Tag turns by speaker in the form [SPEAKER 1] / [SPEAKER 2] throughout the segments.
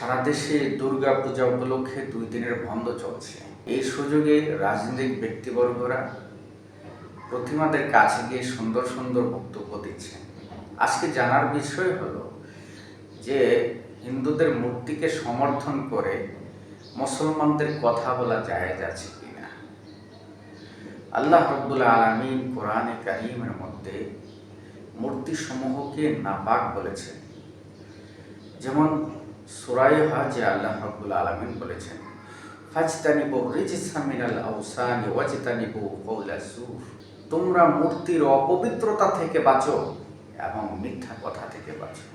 [SPEAKER 1] সারা দেশে দুর্গা পূজা উপলক্ষে 2 দিনের বন্ধ চলছে। এই সুযোগে রাজনৈতিক ব্যক্তিবর্গরা প্রতিমাদের কাছে গিয়ে সুন্দর সুন্দর বক্তব্য দিচ্ছেন। আজকে জানার বিষয় হলো যে হিন্দুদের মূর্তিকে সমর্থন করে মুসলমানদের কথা বলা জায়েজ আছে কিনা। আল্লাহ রাব্বুল আলামিন কোরআনে কারীমের মধ্যে মূর্তিসমূহকে নাপাক বলেছেন। যেমন সূরা হজে আল্লাহ রাব্বুল আলামিন বলেছেন, ফাজতানিবু রিজসা মিনাল আওসানি ওয়াজতানিবু কওলা যুর। তোমরা মূর্তির অপবিত্রতা থেকে বাঁচো এবং মিথ্যা কথা থেকে বাঁচো।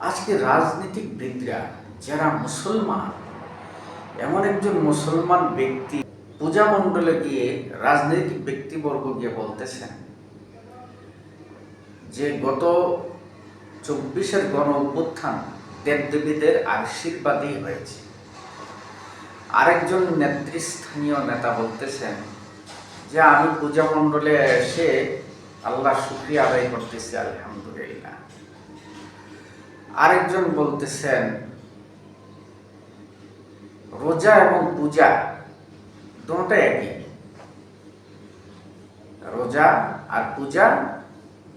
[SPEAKER 1] আজকে রাজনীতিকবিদরা যারা মুসলমান, এমন একজন মুসলমান ব্যক্তি পূজা মণ্ডলে গিয়ে রাজনৈতিক ব্যক্তিবর্গ গিয়ে বলতেছেন যে গত 24-এর গণ অভ্যুত্থান দেবদেবীদের আশীর্বাদই হয়েছে। আরেকজন নেতৃস্থানীয় নেতা বলতেছেন যে আমি পূজা মণ্ডলে এসে আল্লাহ শুকরিয়া আদায় করতেছি, আলহামদুলিল্লাহ। আরেকজন বলতেছেন রোজা এবং পূজা দুটোটা একই। রোজা আর পূজা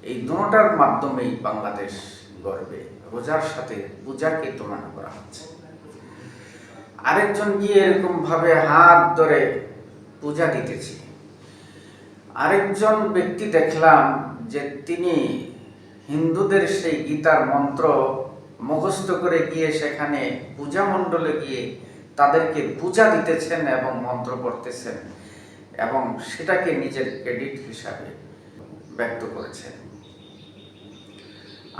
[SPEAKER 1] এই দুটোটার মাধ্যমেই বাংলাদেশ গড়বে। রোজার সাথে পূজাকে তুলনা করা হচ্ছে। আরেকজন গিয়ে এরকম ভাবে হাত ধরে পূজা দিতেছে। আরেকজন ব্যক্তি দেখলাম যে তিনি হিন্দুদের সেই গীতার মন্ত্র মুখস্থ করে গিয়ে সেখানে পূজা মণ্ডলে গিয়ে তাদেরকে পূজা দিতেছেন এবং মন্ত্র পড়তেছেন এবং সেটাকে নিজের ক্রেডিট হিসাবে ব্যক্ত করেছেন।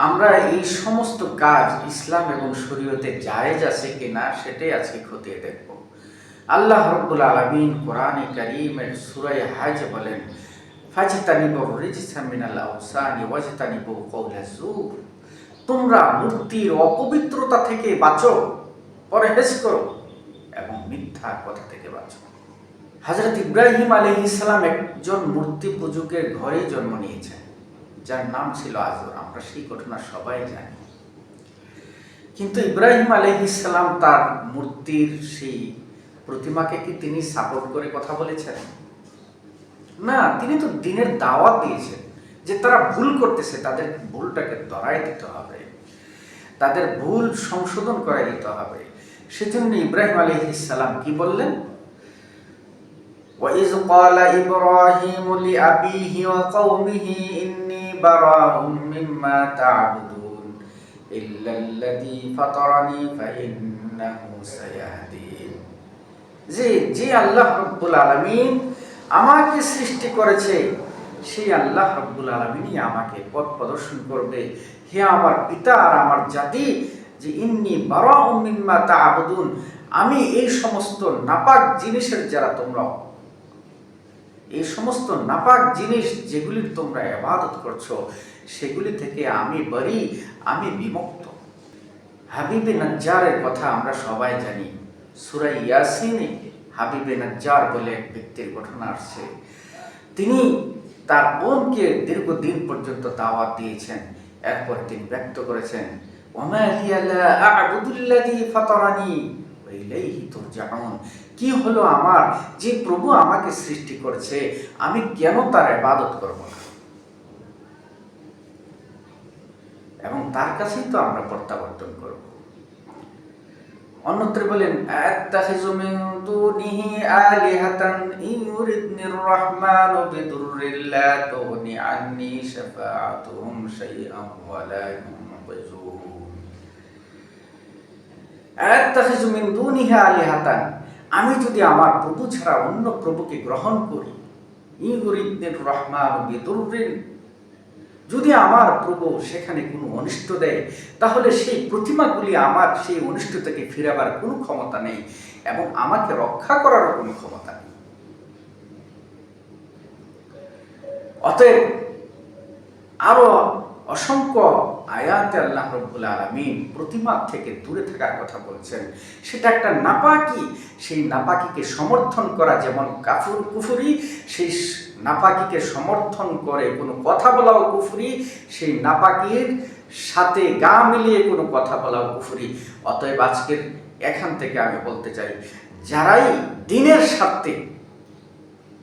[SPEAKER 1] আমরা এই সমস্ত কাজ ইসলাম এবং শরীয়তে জায়েজ আছে কিনা সেটাই আজকে খতিয়ে দেখব। আল্লাহ রাব্বুল আলামিন কোরআনে কারীমের সূরা হজ বলেন, ফাজতানিবু রিজসা মিনাল আওসানি ওয়াজতানিবু কওলা যুর। তোমরা মূর্তির অপবিত্রতা থেকে বাঁচো, পরহেজ করো এবং মিথ্যা কথা থেকে বাঁচো। হযরত ইব্রাহিম আলাইহিস সালাম একজন মূর্তি পূজকের ঘরে জন্ম নিয়েছেন, যার নাম ছিল আজর। আমরা সেই ঘটনা সবাই জানি। কিন্তু ইব্রাহিম আলাইহিস সালাম তার মূর্তির সেই প্রতিমাকে কি তিনি সাপোর্ট করে কথা বলেছেন? না, তিনি তো দ্বীনের দাওয়াত দিয়েছেন যে তারা ভুল করতেছে, তাদের ভুলটাকে ধরায় দিতে হবে, তাদের ভুল সংশোধন করে দিতে হবে। সেজন্য ইব্রাহিম আলাইহিস সালাম কি বললেন? وَإِذْ قَالَ إِبْرَاهِيمُ لِأَبِيهِ وَقَوْمِهِ إِنِّي بَرَاءٌ مِّمَّا تَعْبُدُونَ إِلَّا الَّذِي فَطَرَنِي فَإِنَّهُ سَيَهْدِينِ। যে আল্লাহ রাব্বুল আলামিন আমাকে সৃষ্টি করেছে, সেই আল্লাহ রাব্বুল আলামিনই আমাকে পথ প্রদর্শন করবে। হে আমার পিতা আর আমার জাতি, যে ইন্নী বারাউম মিম্মা তা'বুদুন, আমি এই সমস্ত নাপাক জিনিসের যারা তোমরা, এই সমস্ত নাপাক জিনিস যেগুলির তোমরা ইবাদত করছো, সেগুলি থেকে আমি বরি, আমি বিমুক্ত। হাবিবে নাজ্জারের কথা আমরা সবাই জানি। সূরা ইয়াসিনে হাবিবে নাজ্জার বলে এক ব্যক্তির ঘটনা আসছে। তিনি তার বোনকে দীর্ঘদিন পর্যন্ত দাওয়াত দিয়েছেন। এরপর তিনি ব্যক্ত করেছেন, ওমা লিয়া লা আ'বুদুল্লাযী ফাতারানি ওয়া ইলাইহি তুরজাউন। কি হলো আমার, যে প্রভু আমাকে সৃষ্টি করেছে, আমি কেন তার ইবাদত করব না? এবং তার কাছেই তো আমরা প্রত্যাবর্তন করব। অন্যত্র বলেন, আত্তাখিযু মিন দুনিহি আলিহাতান ইউরিদনির রহমানু বিদুররিন লা তুগনি আন্নী শাফাআতুহুম শাইআন ওয়া লা ইউনকিযুন। আত্তাখিযু মিন দুনিহি আলিহাতান, আমি যদি আমার প্রভু ছাড়া অন্য প্রভুকে গ্রহণ করি, ইউরিদনির রহমানু বিদুররিন, যদি আমার প্রভু সেখানে কোনো অনিষ্ট দেয়, তাহলে সেই প্রতিমাগুলি আমার সেই অনিষ্ট থেকে ফিরাবার কোনো ক্ষমতা নেই এবং আমাকে রক্ষা করার কোনো ক্ষমতা নেই। অতএব আরো অসংখ্য আয়াতে আল্লাহ রাব্বুল আলামিন প্রতিমা থেকে দূরে থাকার কথা বলছেন। সেটা একটা নাপাকি। সেই নাপাকিকে সমর্থন করা যেমন কুফরি, সেই নাপাকিকে সমর্থন করে কোনো কথা বলাও কুফরি, সেই নাপাকির সাথে গা মিলিয়ে কোনো কথা বলাও কুফরি। অতএব আজকের এখান থেকে আমি বলতে চাই, যারাই দিনের স্বার্থে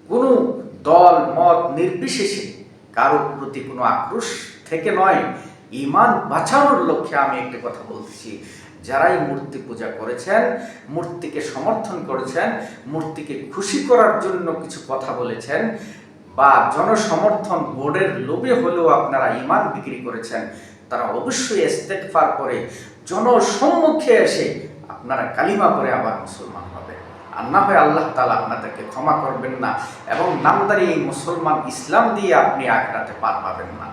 [SPEAKER 1] কোনো দল মত নির্বিশেষে কারোর প্রতি কোনো আক্রোশ থেকে নয়, ঈমান বাঁচানোর লক্ষ্যে আমি একটি কথা বলতেছি, যারাই মূর্তি পূজা করেছেন, মূর্তিকে সমর্থন করেছেন, মূর্তিকে খুশি করার জন্য কিছু কথা বলেছেন, বা জনসমর্থন বোর্ডের লোভে হলেও আপনারা ঈমান বিক্রি করেছেন, তারা অবশ্যই ইস্তেগফার করে জনসম্মুখে এসে আপনারা কালিমা পড়ে আবার মুসলমান হবে। আর না হয় আল্লাহ তাআলা আপনাদেরকে ক্ষমা করবেন না এবং নামদারি এই মুসলমান ইসলাম দিয়ে আপনি আখিরাতে পার পাবেন না।